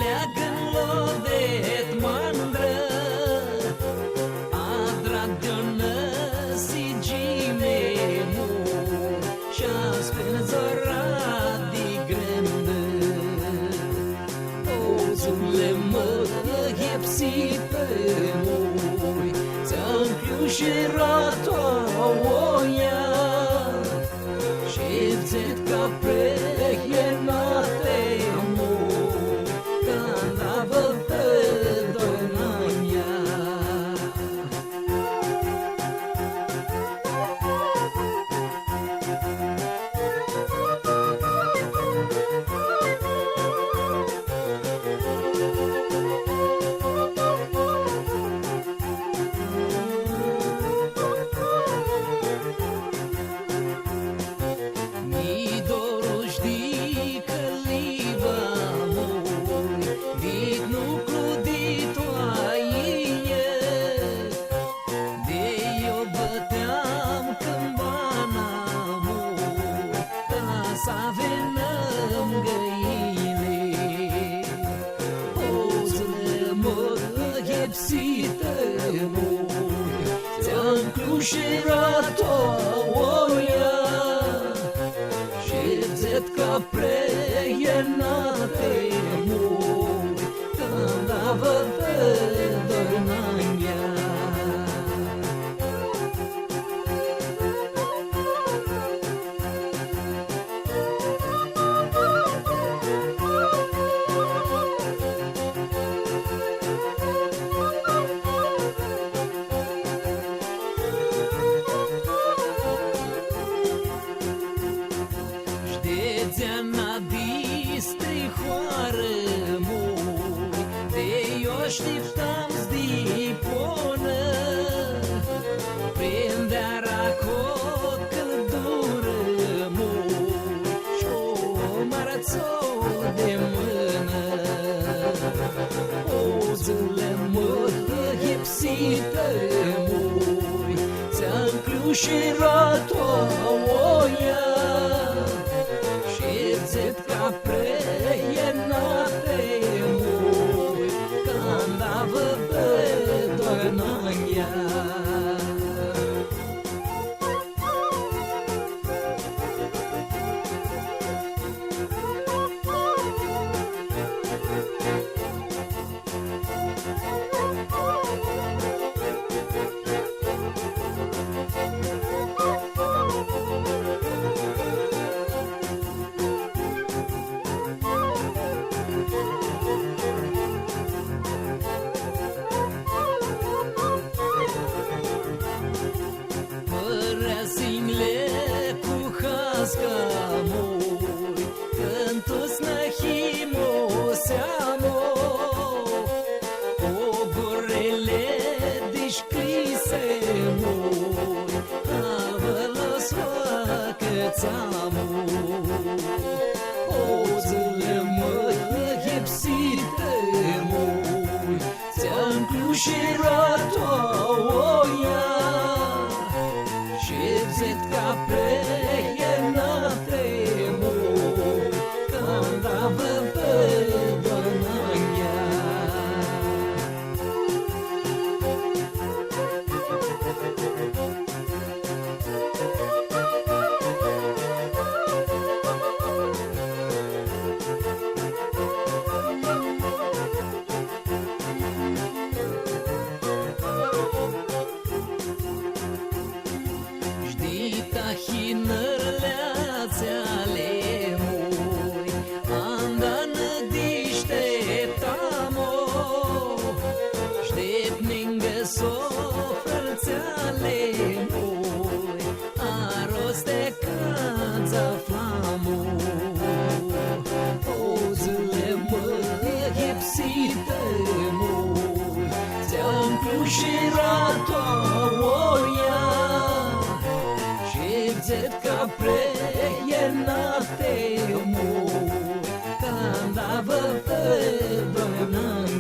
leagă-n lodet mandră, adragă-nă sigime mu, și-a spânzorat de grândă. Ozule mă ghepsită mui, ți-am crușerat-o oia, și-vzet ca prehienate mu, când avătă donania. Să venăm găile, ozule mă ghepsită mui, ți-am crușerat-o oia, și-vzet ca preienate mui, când avătă dornania. Ți-ana distrihoară mui, de-i-o așteptam-ți diponă, prindea-ra cu căldură mui, și-o marațo de mână. Ozule mă ghepsită mui, ți-am crușerat-o oia, și-vzet ca preienate mui, când avătă dornania. Mui, când tu-ți năhimo seamo, o gurele discrise mui, avălos facățamu. Ozule mă ghepsită mui, ți-am crușerat-o oia, și-vzet ca preienate mui, când avătă dornania. Hinărleațeale mui, andană dișteptamo, ștepningă sofrățeale mui, aroste când-ți aflamu. Ozule mă ghepsită mui, ți-am crușerat-o oia, și-vzet ca preienate mui, când avătă dornania.